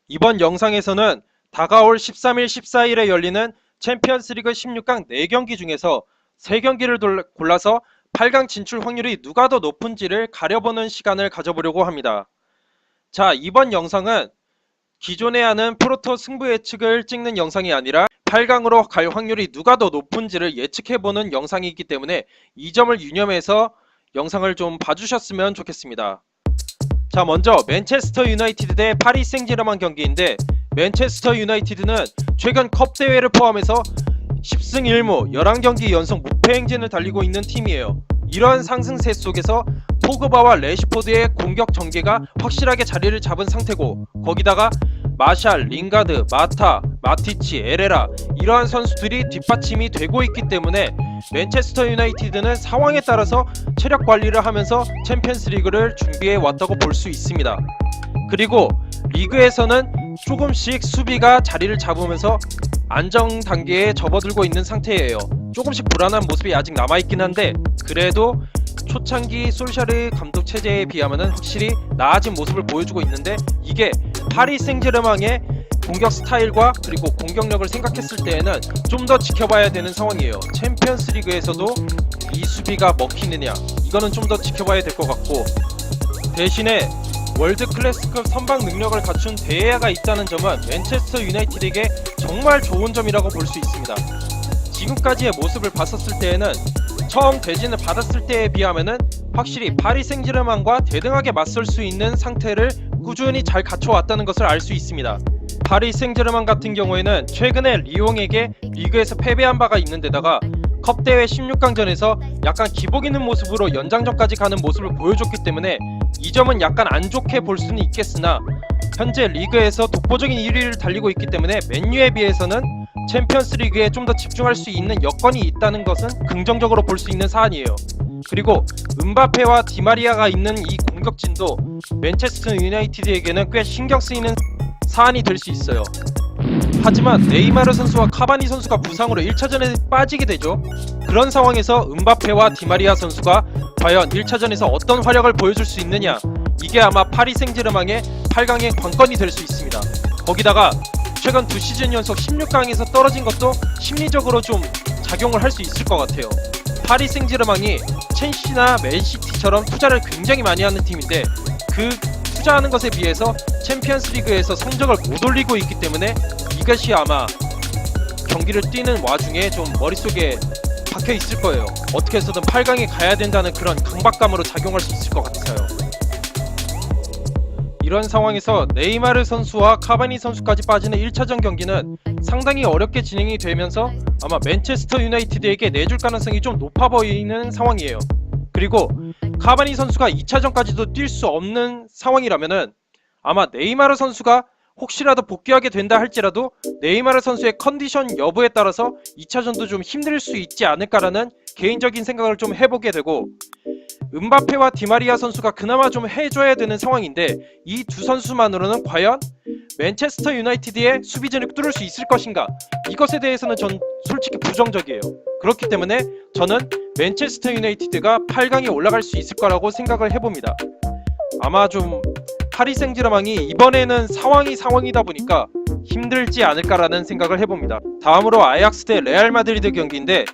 이번 영상에서는 다가올 13일, 14일에 열리는 챔피언스리그 16강 4경기 중에서 3경기를 골라서 8강 진출 확률이 누가 더 높은지를 가려보는 시간을 가져보려고 합니다. 자, 이번 영상은 기존에 하는 프로토 승부 예측을 찍는 영상이 아니라 8강으로 갈 확률이 누가 더 높은지를 예측해보는 영상이기 때문에 이 점을 유념해서 영상을 좀 봐주셨으면 좋겠습니다. 자, 먼저 맨체스터 유나이티드 대 파리 생제르맹 경기인데, 맨체스터 유나이티드는 최근 컵 대회를 포함해서 10승 1무 11경기 연속 무패 행진을 달리고 있는 팀이에요. 이러한 상승세 속에서 포그바와 레시포드의 공격 전개가 확실하게 자리를 잡은 상태고, 거기다가 마샬, 링가드, 마타, 마티치, 에레라 이러한 선수들이 뒷받침이 되고 있기 때문에 맨체스터 유나이티드는 상황에 따라서 체력 관리를 하면서 챔피언스 리그를 준비해 왔다고 볼 수 있습니다. 그리고 리그에서는 조금씩 수비가 자리를 잡으면서 안정 단계에 접어들고 있는 상태예요. 조금씩 불안한 모습이 아직 남아있긴 한데, 그래도 초창기 솔샤르 감독 체제에 비하면 확실히 나아진 모습을 보여주고 있는데, 이게 파리 생제르맹의 공격 스타일과 그리고 공격력을 생각했을 때에는 좀 더 지켜봐야 되는 상황이에요. 챔피언스 리그에서도 이 수비가 먹히느냐, 이거는 좀 더 지켜봐야 될 것 같고, 대신에 월드 클래스급 선방 능력을 갖춘 데에아가 있다는 점은 맨체스터 유나이티드에게 정말 좋은 점이라고 볼 수 있습니다. 지금까지의 모습을 봤었을 때에는 처음 대진을 받았을 때에 비하면은 확실히 파리 생제르맹과 대등하게 맞설 수 있는 상태를 꾸준히 잘 갖춰왔다는 것을 알 수 있습니다. 파리 생제르맹 같은 경우에는 최근에 리옹에게 리그에서 패배한 바가 있는데다가 컵대회 16강전에서 약간 기복 있는 모습으로 연장전까지 가는 모습을 보여줬기 때문에 이 점은 약간 안 좋게 볼 수는 있겠으나, 현재 리그에서 독보적인 1위를 달리고 있기 때문에 맨유에 비해서는 챔피언스 리그에 좀 더 집중할 수 있는 여건이 있다는 것은 긍정적으로 볼 수 있는 사안이에요. 그리고 은바페와 디마리아가 있는 이 공격진도 맨체스터 유나이티드에게는 꽤 신경 쓰이는 사안이 될 수 있어요. 하지만 네이마르 선수와 카바니 선수가 부상으로 1차전에 빠지게 되죠. 그런 상황에서 은바페와 디마리아 선수가 과연 1차전에서 어떤 활약을 보여줄 수 있느냐, 이게 아마 파리 생제르맹의 8강의 관건이 될 수 있습니다. 거기다가 최근 2시즌 연속 16강에서 떨어진 것도 심리적으로 좀 작용을 할 수 있을 것 같아요. 파리 생제르맹이 첼시나 맨시티처럼 투자를 굉장히 많이 하는 팀인데, 그 투자하는 것에 비해서 챔피언스 리그에서 성적을 못 올리고 있기 때문에 이것이 아마 경기를 뛰는 와중에 좀 머릿속에 박혀 있을 거예요. 어떻게 해서든 8강에 가야 된다는 그런 강박감으로 작용할 수 있을 것 같아요. 이런 상황에서 네이마르 선수와 카바니 선수까지 빠지는 1차전 경기는 상당히 어렵게 진행이 되면서 아마 맨체스터 유나이티드에게 내줄 가능성이 좀 높아 보이는 상황이에요. 그리고 카바니 선수가 2차전까지도 뛸 수 없는 상황이라면은 아마 네이마르 선수가 혹시라도 복귀하게 된다 할지라도 네이마르 선수의 컨디션 여부에 따라서 2차전도 좀 힘들 수 있지 않을까라는 개인적인 생각을 좀 해보게 되고, 은바페와 디마리아 선수가 그나마 좀 해줘야 되는 상황인데, 이 두 선수만으로는 과연 맨체스터 유나이티드의 수비진을 뚫을 수 있을 것인가, 이것에 대해서는 전 솔직히 부정적이에요. 그렇기 때문에 저는 맨체스터 유나이티드가 8강에 올라갈 수 있을 거라고 생각을 해봅니다. 아마 좀 파리 생제르맹이 이번에는 상황이다 보니까 힘들지 않을까라는 생각을 해봅니다. 다음으로 아약스 대 레알 마드리드 경기인데,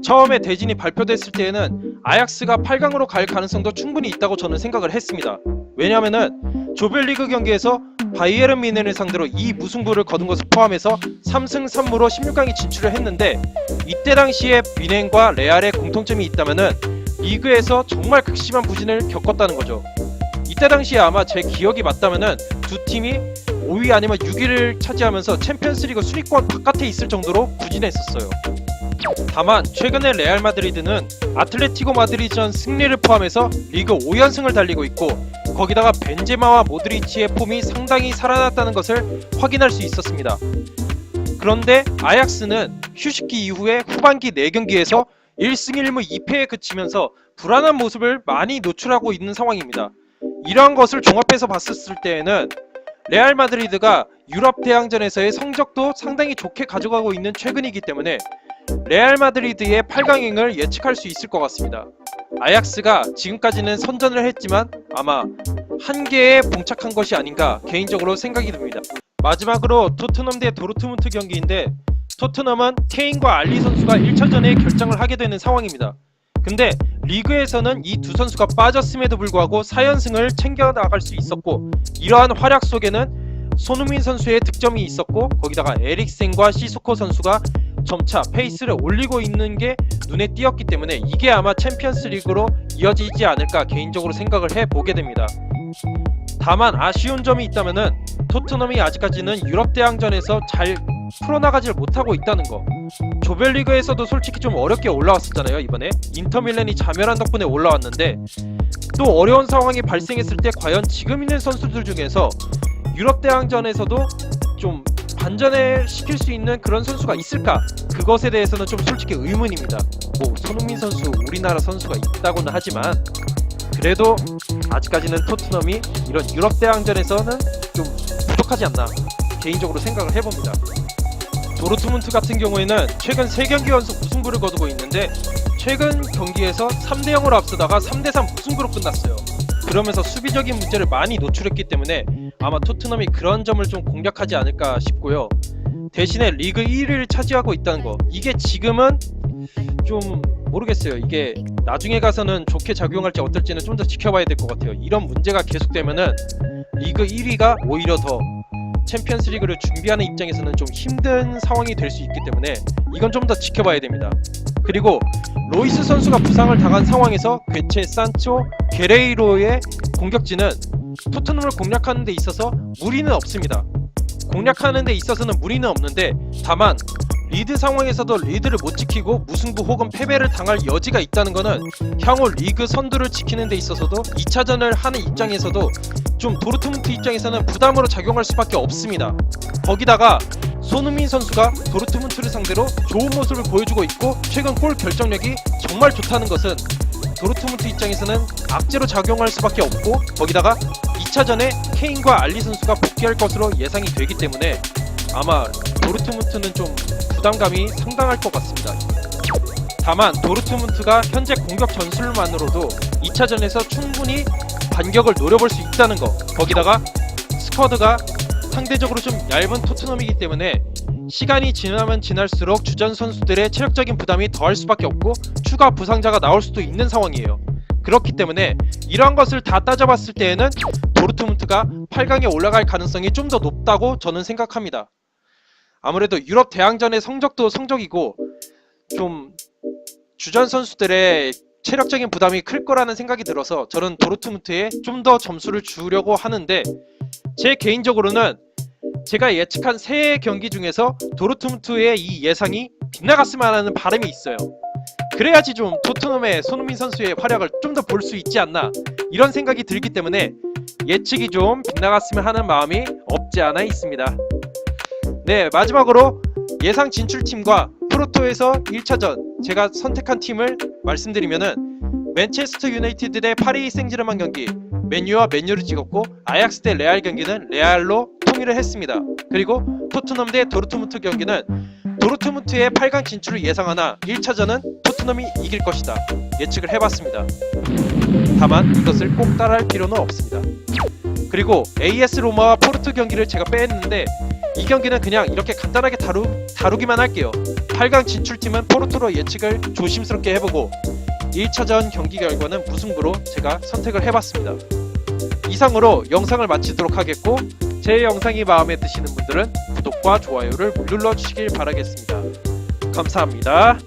처음에 대진이 발표됐을 때에는 아약스가 8강으로 갈 가능성도 충분히 있다고 저는 생각을 했습니다. 왜냐면은 조별리그 경기에서 바이에른 뮌헨을 상대로 이 무승부를 거둔 것을 포함해서 3승 3무로 16강에 진출을 했는데, 이때 당시에 뮌헨과 레알의 공통점이 있다면은 리그에서 정말 극심한 부진을 겪었다는 거죠. 이때 당시에 아마 제 기억이 맞다면은 두 팀이 5위 아니면 6위를 차지하면서 챔피언스리그 순위권 바깥에 있을 정도로 부진했었어요. 다만 최근에 레알 마드리드는 아틀레티코 마드리드전 승리를 포함해서 리그 5연승을 달리고 있고, 거기다가 벤제마와 모드리치의 폼이 상당히 살아났다는 것을 확인할 수 있었습니다. 그런데 아약스는 휴식기 이후에 후반기 4경기에서 1승 1무 2패에 그치면서 불안한 모습을 많이 노출하고 있는 상황입니다. 이러한 것을 종합해서 봤을 때에는 레알 마드리드가 유럽 대항전에서의 성적도 상당히 좋게 가져가고 있는 최근이기 때문에 레알 마드리드의 8강행을 예측할 수 있을 것 같습니다. 아약스가 지금까지는 선전을 했지만 아마 한계에 봉착한 것이 아닌가 개인적으로 생각이 듭니다. 마지막으로 토트넘 대 도르트문트 경기인데 토트넘은 케인과 알리 선수가 1차전에 결정을 하게 되는 상황입니다. 근데 리그에서는 이 두 선수가 빠졌음에도 불구하고 4연승을 챙겨나갈 수 있었고, 이러한 활약 속에는 손흥민 선수의 득점이 있었고, 거기다가 에릭센과 시소코 선수가 점차 페이스를 올리고 있는 게 눈에 띄었기 때문에 이게 아마 챔피언스 리그로 이어지지 않을까 개인적으로 생각을 해보게 됩니다. 다만 아쉬운 점이 있다면은 토트넘이 아직까지는 유럽 대항전에서 잘 풀어나가질 못하고 있다는 거. 조별리그에서도 솔직히 좀 어렵게 올라왔었잖아요. 이번에 인터밀란이 자멸한 덕분에 올라왔는데, 또 어려운 상황이 발생했을 때 과연 지금 있는 선수들 중에서 유럽 대항전에서도 좀 반전을 시킬 수 있는 그런 선수가 있을까? 그것에 대해서는 좀 솔직히 의문입니다. 뭐 손흥민 선수 우리나라 선수가 있다고는 하지만 그래도 아직까지는 토트넘이 이런 유럽 대항전에서는 좀 부족하지 않나 개인적으로 생각을 해봅니다. 도르트문트 같은 경우에는 최근 3경기 연속 무승부를 거두고 있는데, 최근 경기에서 3대0으로 앞서다가 3대3 무승부로 끝났어요. 그러면서 수비적인 문제를 많이 노출했기 때문에 아마 토트넘이 그런 점을 좀 공략하지 않을까 싶고요. 대신에 리그 1위를 차지하고 있다는 거, 이게 지금은 좀 모르겠어요. 이게 나중에 가서는 좋게 작용할지 어떨지는 좀 더 지켜봐야 될 것 같아요. 이런 문제가 계속되면은 리그 1위가 오히려 더 챔피언스 리그를 준비하는 입장에서는 좀 힘든 상황이 될 수 있기 때문에 이건 좀 더 지켜봐야 됩니다. 그리고 로이스 선수가 부상을 당한 상황에서 괴체, 산초, 게레이로의 공격진은 토트넘을 공략하는 데 있어서 무리는 없습니다. 공략하는 데 있어서는 무리는 없는데, 다만 리드 상황에서도 리드를 못 지키고 무승부 혹은 패배를 당할 여지가 있다는 것은 향후 리그 선두를 지키는 데 있어서도 2차전을 하는 입장에서도 좀 도르트문트 입장에서는 부담으로 작용할 수밖에 없습니다. 거기다가 손흥민 선수가 도르트문트를 상대로 좋은 모습을 보여주고 있고, 최근 골 결정력이 정말 좋다는 것은 도르트문트 입장에서는 악재로 작용할 수밖에 없고, 거기다가 2차전에 케인과 알리 선수가 복귀할 것으로 예상이 되기 때문에 아마 도르트문트는 좀 부담감이 상당할 것 같습니다. 다만 도르트문트가 현재 공격 전술만으로도 2차전에서 충분히 반격을 노려볼 수 있다는 거, 거기다가 스쿼드가 상대적으로 좀 얇은 토트넘이기 때문에 시간이 지나면 지날수록 주전 선수들의 체력적인 부담이 더할 수밖에 없고 추가 부상자가 나올 수도 있는 상황이에요. 그렇기 때문에 이러한 것을 다 따져봤을 때에는 도르트문트가 8강에 올라갈 가능성이 좀 더 높다고 저는 생각합니다. 아무래도 유럽 대항전의 성적도 성적이고 좀 주전 선수들의 체력적인 부담이 클 거라는 생각이 들어서 저는 도르트문트에 좀 더 점수를 주려고 하는데, 제 개인적으로는 제가 예측한 3경기 중에서 도르트문트의 이 예상이 빗나갔으면 하는 바람이 있어요. 그래야지 좀 토트넘의 손흥민 선수의 활약을 좀 더 볼 수 있지 않나, 이런 생각이 들기 때문에 예측이 좀 빗나갔으면 하는 마음이 없지 않아 있습니다. 네, 마지막으로 예상 진출팀과 포르토에서 1차전 제가 선택한 팀을 말씀드리면은 맨체스터 유나이티드 대 파리 생제르맹 경기 맨유와 맨유를 찍었고, 아약스 대 레알 경기는 레알로 통일을 했습니다. 그리고 토트넘 대 도르트문트 경기는 도르트문트의 8강 진출을 예상하나 1차전은 토트넘이 이길 것이다 예측을 해봤습니다. 다만 이것을 꼭 따라할 필요는 없습니다. 그리고 AS 로마와 포르투 경기를 제가 뺐는데, 이 경기는 그냥 이렇게 간단하게 다루기만 할게요. 8강 진출팀은 포르투로 예측을 조심스럽게 해보고 1차전 경기 결과는 무승부로 제가 선택을 해봤습니다. 이상으로 영상을 마치도록 하겠고, 제 영상이 마음에 드시는 분들은 구독과 좋아요를 눌러주시길 바라겠습니다. 감사합니다.